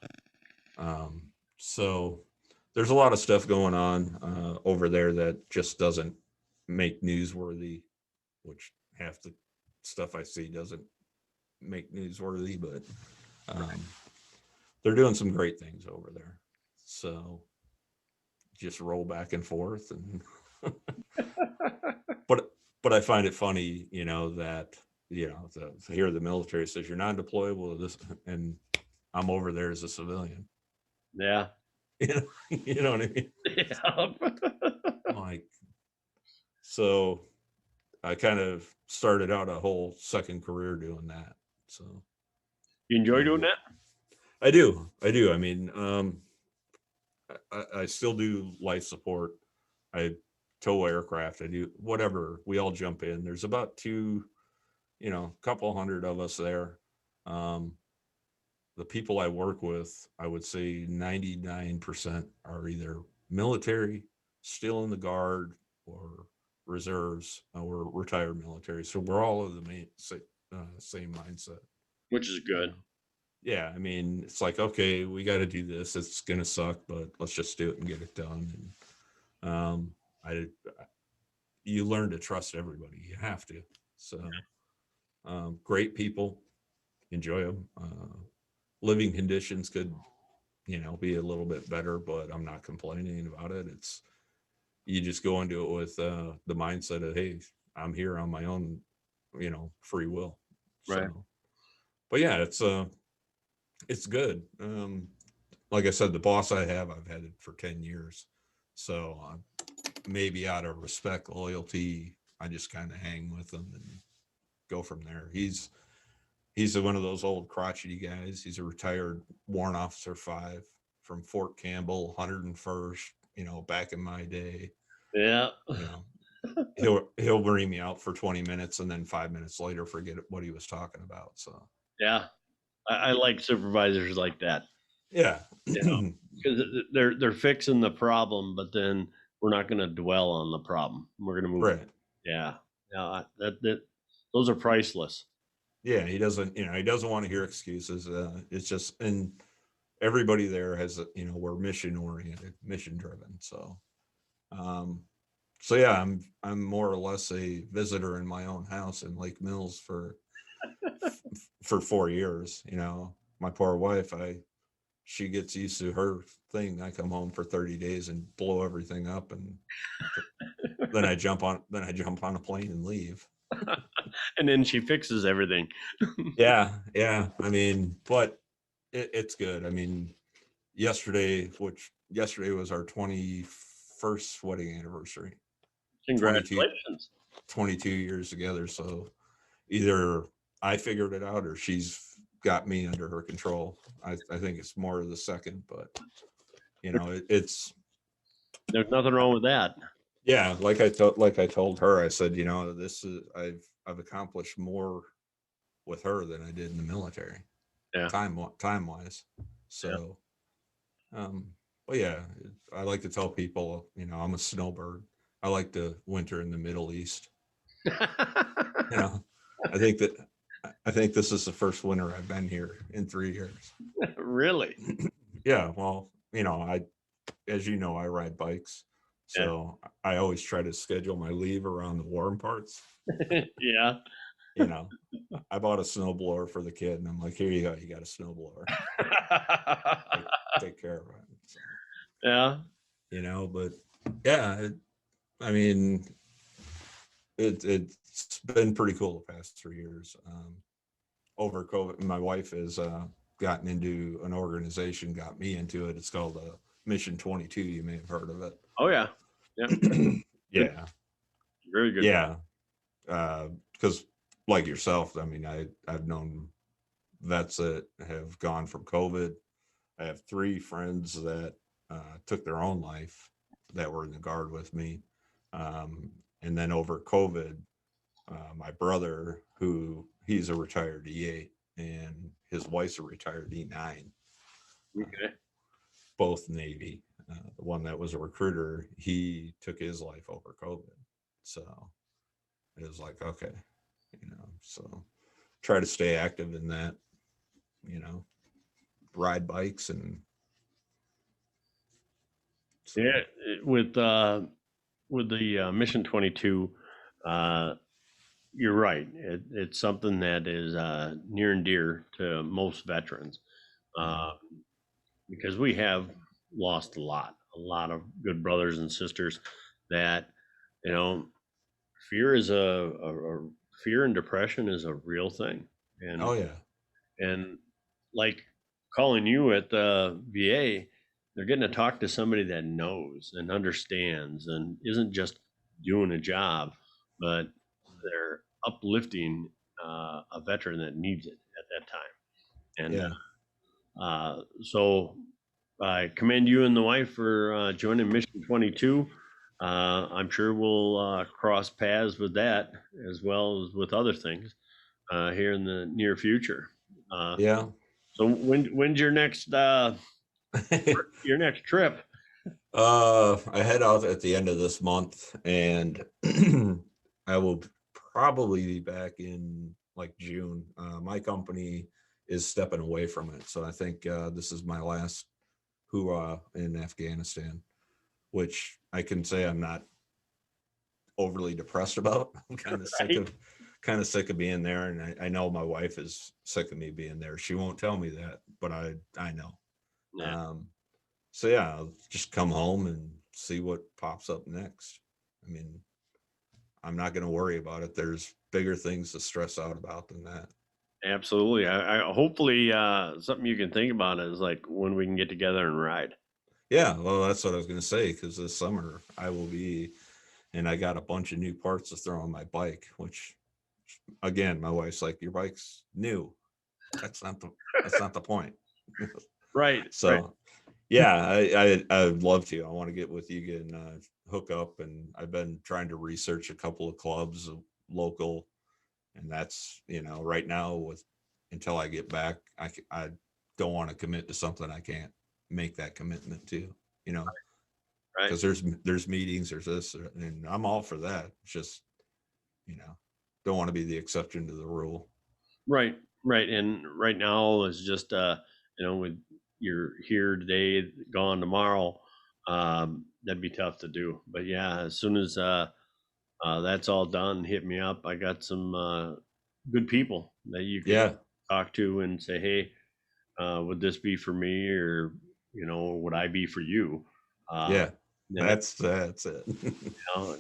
So there's a lot of stuff going on over there that just doesn't make newsworthy, which half the stuff I see doesn't make newsworthy, but they're doing some great things over there. So just roll back and forth and but I find it funny, that here the military says you're non-deployable to this, and I'm over there as a civilian. Yeah. You know what I mean? Yeah. Like, so I kind of started out a whole second career doing that. So You enjoy doing that? I do. I mean, I still do life support. I tow aircraft. I do whatever. We all jump in. There's about couple hundred of us there. The people I work with, I would say 99% are either military, still in the guard, or reserves, or retired military. So we're all of the same mindset. Which is good. Yeah, I mean, it's like, okay, we got to do this. It's gonna suck, but let's just do it and get it done. And you learn to trust everybody. You have to. So Great people, enjoy them. Living conditions could, be a little bit better, but I'm not complaining about it. It's, you just go into it with the mindset of, hey, I'm here on my own, free will. Right. So, but yeah, it's good. Like I said, the boss I've had it for 10 years. So maybe out of respect, loyalty, I just kind of hang with him and go from there. He's one of those old crotchety guys. He's a retired Warrant Officer 5 from Fort Campbell, 101st, back in my day. Yeah. He'll bring me out for 20 minutes and then 5 minutes later forget what he was talking about. So yeah, I like supervisors like that. Yeah. Because they're fixing the problem, but then we're not going to dwell on the problem. We're going to move. Right. Yeah. Yeah. Those are priceless. Yeah, he doesn't want to hear excuses. It's just, and everybody there has we're mission oriented, mission driven. So yeah, I'm more or less a visitor in my own house in Lake Mills for 4 years. My poor wife, she gets used to her thing. I come home for 30 days and blow everything up, and then I jump on a plane and leave. And then she fixes everything. Yeah. I mean, but it's good. I mean, yesterday was our 21st wedding anniversary. Congratulations. 22 years together. So either I figured it out or she's got me under her control. I think it's more of the second, but it's there's nothing wrong with that. Yeah, like I told her, I said, this is I've accomplished more with her than I did in the military. Yeah. Time wise. So but yeah, I like to tell people, I'm a snowbird. I like to winter in the Middle East. I think this is the first winter I've been here in 3 years. Really? Yeah. Well, as you know, I ride bikes. So I always try to schedule my leave around the warm parts. Yeah. I bought a snowblower for the kid, and I'm like, here you go. You got a snowblower. take care of it. So, yeah. But yeah, I mean, it's been pretty cool the past 3 years. Over COVID, my wife has gotten into an organization, got me into it. It's called Mission 22. You may have heard of it. Oh yeah. Yeah. Yeah. Very good. Yeah. Because like yourself, I mean, I've known vets that have gone from COVID. I have 3 friends that took their own life that were in the Guard with me. And then over COVID, my brother, he's a retired E8, and his wife's a retired E9. Okay. Both Navy. The one that was a recruiter, he took his life over COVID. So it was like, okay, so try to stay active in that, ride bikes and. So. Yeah, with the Mission 22, you're right. It's something that is near and dear to most veterans, because we have lost a lot of good brothers and sisters that, fear is fear and depression is a real thing. And oh yeah. And like calling you at the VA, they're getting to talk to somebody that knows and understands and isn't just doing a job, but they're uplifting a veteran that needs it at that time. And so I commend you and the wife for joining Mission 22. I'm sure we'll cross paths with that as well as with other things here in the near future. Yeah. So when's your next trip? I head out at the end of this month, and I will probably be back in like June. My company is stepping away from it, so I think this is my last hoorah in Afghanistan, which I can say I'm not overly depressed about. I'm kind of kind of sick of being there, and I know my wife is sick of me being there. She won't tell me that, but I know. Yeah. So yeah, I'll just come home and see what pops up next. I mean, I'm not going to worry about it. There's bigger things to stress out about than that. Absolutely. I hopefully something you can think about is like when we can get together and ride. Yeah, well, that's what I was going to say, because this summer I will be, and I got a bunch of new parts to throw on my bike, which again, my wife's like, your bike's new. That's not the point. Right. Right. So yeah, I'd love to. I want to get with you and hook up, and I've been trying to research a couple of clubs local, and that's, right now, with until I get back, I don't want to commit to something I can't make that commitment to, Right. because there's meetings, there's this, and I'm all for that. It's just, you know, don't want to be the exception to the rule. Right. Right. And right now is just with you're here today, gone tomorrow, that'd be tough to do. But yeah, as soon as that's all done, hit me up. I got some good people that you could Yeah, talk to and say, hey, would this be for me, or would I be for you? Uh, yeah, then that's it.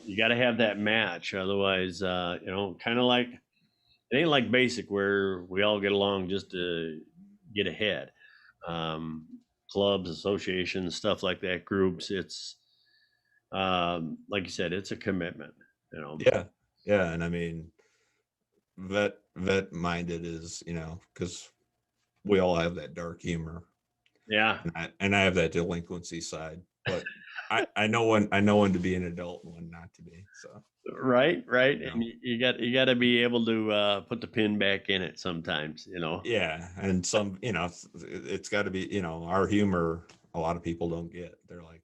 you got to have that match, otherwise, kind of like it ain't like basic where we all get along just to get ahead. Um, Clubs, associations, stuff like that, groups. It's like you said, it's a commitment. Yeah, yeah, and I mean, vet minded is, because we all have that dark humor, Yeah. and I have that delinquency side, but I know when to be an adult and when not to be. So Right, right, you and know, you got to be able to put the pin back in it sometimes. yeah, and some, it's got to be, our humor. A lot of people don't get. They're like,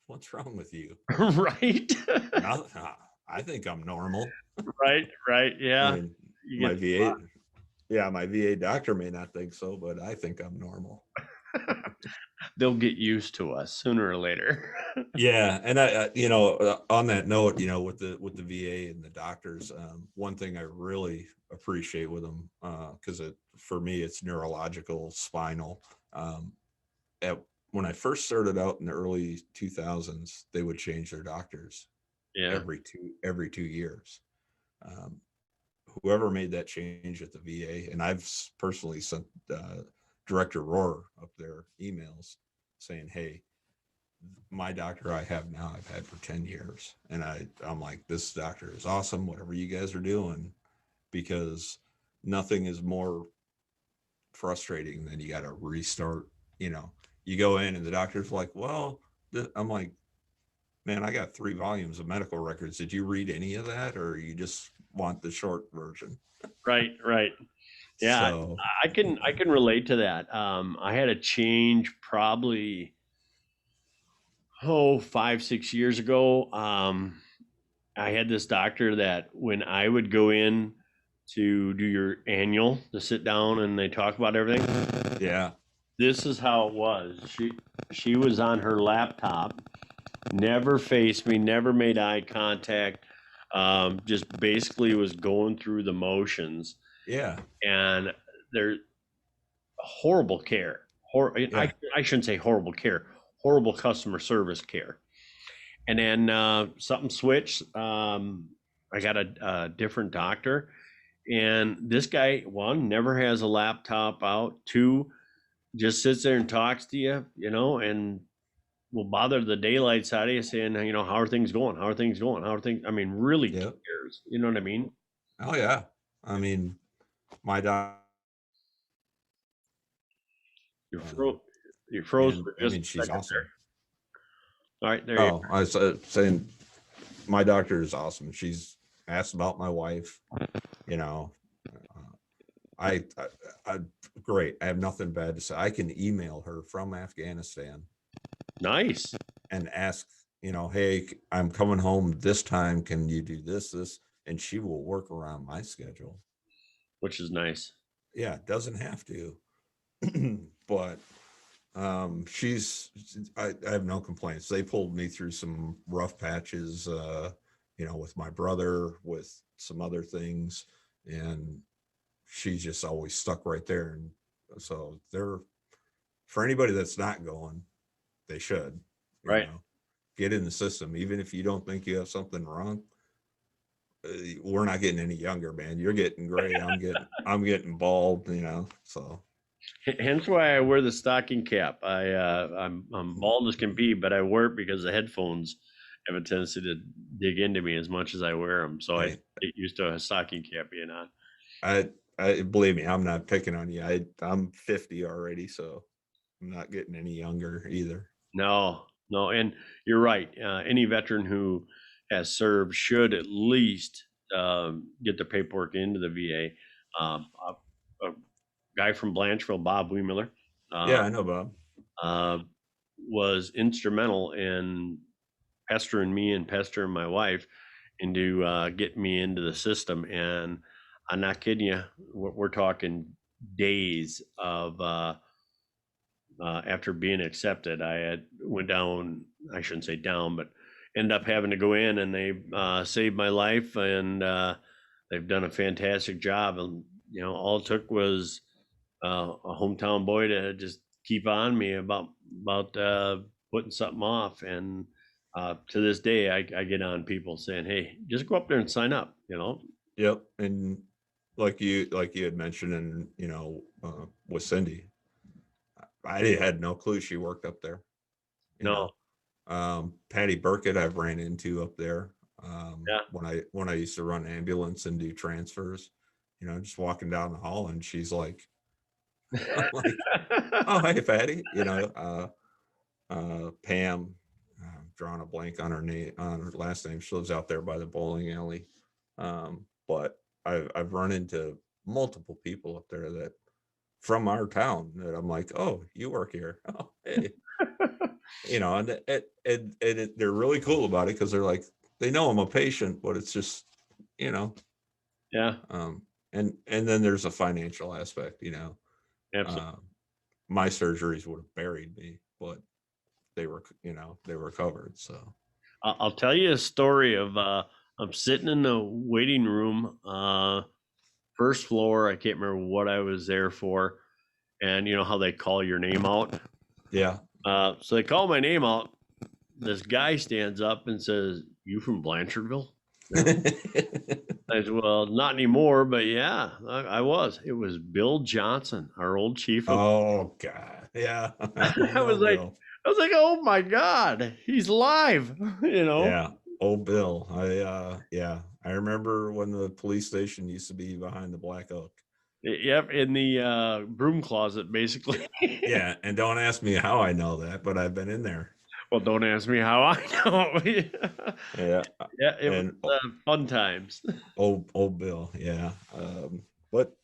"What's wrong with you?" Right, Now, I think I'm normal. right, right. I Yeah, mean, you my get VA, yeah, my VA doctor may not think so, but I think I'm normal. they'll get used to us sooner or later. Yeah, and on that note, with the VA and the doctors, one thing I really appreciate with them, because for me it's neurological, spinal. Um, at When I first started out in the early 2000s, they would change their doctors Yeah, every 2 years. Um, Whoever made that change at the VA, and I've personally sent Director Rohr up their emails saying, "Hey, my doctor I have now, I've had for 10 years. And I'm like, this doctor is awesome, whatever you guys are doing, because nothing is more frustrating than you got to restart. You go in and the doctor's like, well, I'm like, man, I got 3 volumes of medical records. Did you read any of that, or you just want the short version?" right, right. Yeah, So, I can relate to that. I had a change probably 5-6 years ago. I had this doctor that when I would go in to do your annual, to sit down and they talk about everything. yeah, This is how it was. She was on her laptop, never faced me, never made eye contact. Just basically was going through the motions, yeah, and they're horrible care. yeah, I shouldn't say horrible care, horrible customer service care. And then something switched. I got a different doctor, and this guy, one, never has a laptop out. Two, just sits there and talks to you, and will bother the daylights out of you, saying, how are things going? How are things going? How are things? I mean, really yeah. cares. You know what I mean? Oh, yeah. I mean, my doctor, You're froze. You froze and for I just mean, a she's second awesome. there. All right, there you Oh, I was saying my doctor is awesome. She's asked about my wife. You know, uh, I great. I have nothing bad to say. I can email her from Afghanistan Nice, and ask, hey, I'm coming home this time. Can you do this? And she will work around my schedule. which is nice. Yeah, doesn't have to, but I have no complaints. They pulled me through some rough patches, with my brother, with some other things. and she's just always stuck right there. And so for anybody that's not going, they should, Right. get in the system. Even if you don't think you have something wrong, we're not getting any younger, man. You're getting gray. I'm getting bald, so. Hence why I wear the stocking cap. I'm bald as can be, but I wear it because the headphones have a tendency to dig into me as much as I wear them. So I get used to a stocking cap being on. I believe me, I'm not picking on you. I'm 50 already, so I'm not getting any younger either. No, and you're right. Any veteran who has served should at least get the paperwork into the VA. A guy from Blancheville, Bob Wemiller, Yeah, I know, Bob. was instrumental in pestering me and pestering my wife into getting me into the system. And I'm not kidding you. We're talking days of after being accepted. I had went down. I shouldn't say down, but ended up having to go in, and they saved my life, and they've done a fantastic job. And all it took was a hometown boy to just keep on me about putting something off. And to this day, I get on people saying, "Hey, just go up there and sign up." Yep, and like you had mentioned, and with Cindy, I had no clue she worked up there. No. Patty Burkett I've ran into up there. Yeah. When I used to run ambulance and do transfers, just walking down the hall, and she's like, I'm like, oh, hey, Patty, Pam, drawing a blank on her name, on her last name. She lives out there by the bowling alley. But I've run into multiple people up there that from our town that I'm like, oh, you work here. Oh, hey. And they're really cool about it, because they're like, they know I'm a patient, but it's just, Yeah. And then there's a financial aspect, Absolutely. My surgeries would have buried me, but they were covered. So I'll tell you a story of I'm sitting in the waiting room, first floor. I can't remember what I was there for, and you know how they call your name out. Yeah. So they call my name out. This guy stands up and says, "You from Blanchardville?" I said, "Well, not anymore, but yeah, I was." It was Bill Johnson, our old chief. Oh God, yeah. I was like, Bill. "Oh my God, he's live!" Yeah, old Bill. I remember when the police station used to be behind the Black Oak. Yep, in the broom closet, basically. Yeah, and don't ask me how I know that, but I've been in there. Well, don't ask me how I know. Yeah, it was fun times. Old Bill, yeah. But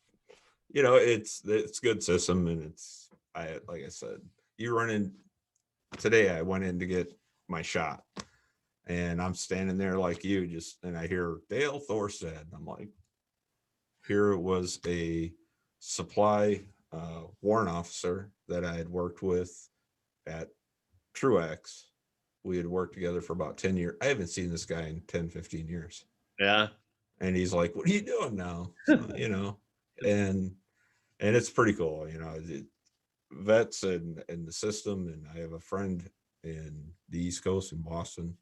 it's good system, and like I said, you run in today. I went in to get my shot, and I'm standing there like you, and I hear Dale Thorstad. I'm like, here was a supply warrant officer that I had worked with at Truax. We had worked together for about 10 years. I haven't seen this guy in 10, 15 years. Yeah. And he's like, what are you doing now? So, and it's pretty cool, vets and the system. And I have a friend in the East Coast in Boston.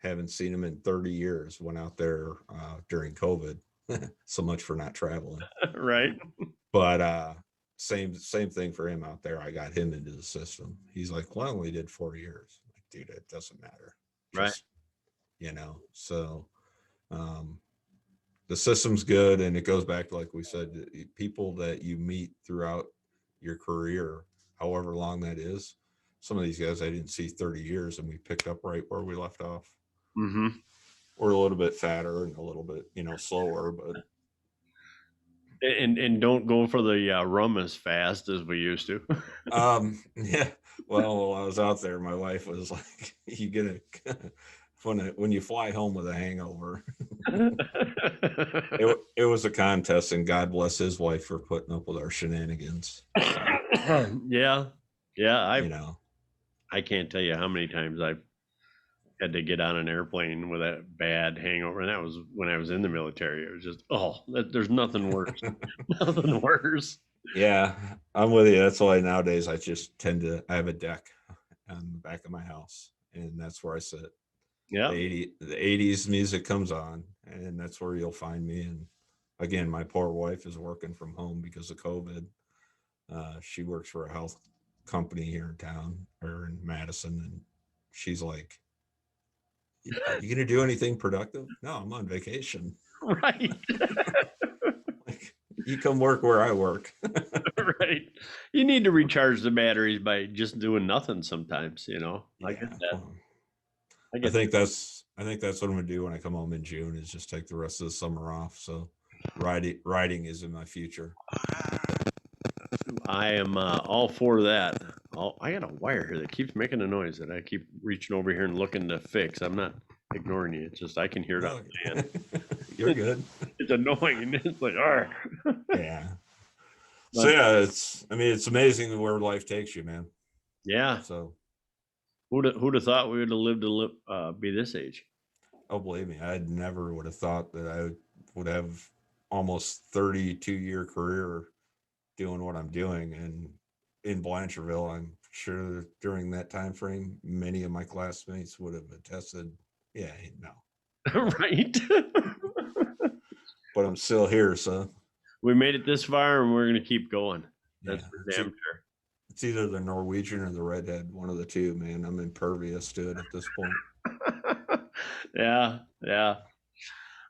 Haven't seen him in 30 years. Went out there during COVID. So much for not traveling. Right. But same thing for him out there. I got him into the system. He's like, well, I only did 4 years. Like, dude, it doesn't matter. Just, right. So the system's good. And it goes back to, like we said, people that you meet throughout your career, however long that is. Some of these guys I didn't see 30 years, and we picked up right where we left off. Mm-hmm. We're a little bit fatter and a little bit, slower, but. And don't go for the rum as fast as we used to. Yeah. Well, while I was out there, my wife was like, "You get when you fly home with a hangover." it was a contest, and God bless his wife for putting up with our shenanigans. Yeah. I I can't tell you how many times I've had to get on an airplane with a bad hangover, and that was when I was in the military. It was just, there's nothing worse. Nothing worse. Yeah, I'm with you. That's why nowadays I just I have a deck on the back of my house, and that's where I sit. Yeah. The 80s music comes on, and that's where you'll find me. And again, my poor wife is working from home because of COVID. She works for a health company here in town or in Madison, and she's like, "Are you going to do anything productive?" "No, I'm on vacation." Right. Like, you come work where I work. Right. You need to recharge the batteries by just doing nothing sometimes, I get that. Well, I think that's what I'm gonna do when I come home in June, is just take the rest of the summer off. So riding is in my future. I am all for that. I got a wire here that keeps making a noise that I keep reaching over here and looking to fix. I'm not ignoring you. It's just I can hear it on the hand. You're good. It's annoying. It's like, all right. Yeah. So yeah, it's amazing where life takes you, man. Yeah. So who'd have thought we would have lived to be this age? Oh, believe me, I never would have thought that I would have almost 32-year career doing what I'm doing. And in Blanchardville, I'm sure during that time frame, many of my classmates would have attested, yeah, no. Right. But I'm still here, so we made it this far, and we're going to keep going. That's for damn sure. It's either the Norwegian or the redhead, one of the two, man. I'm impervious to it at this point. Yeah.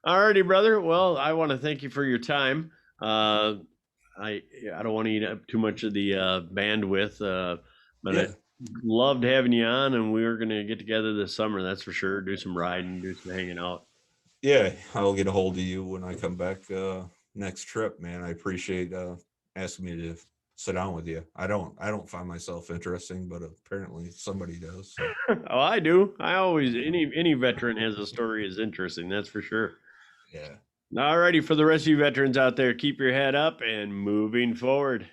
Alrighty, brother. Well, I want to thank you for your time. I don't want to eat up too much of the bandwidth, but I loved having you on, and we were going to get together this summer. That's for sure. Do some riding, do some hanging out. Yeah, I'll get a hold of you when I come back next trip, man. I appreciate asking me to sit down with you. I don't find myself interesting, but apparently somebody does. So. Oh, I do. I always any veteran has a story is interesting. That's for sure. Yeah. All righty, for the rest of you veterans out there, keep your head up and moving forward.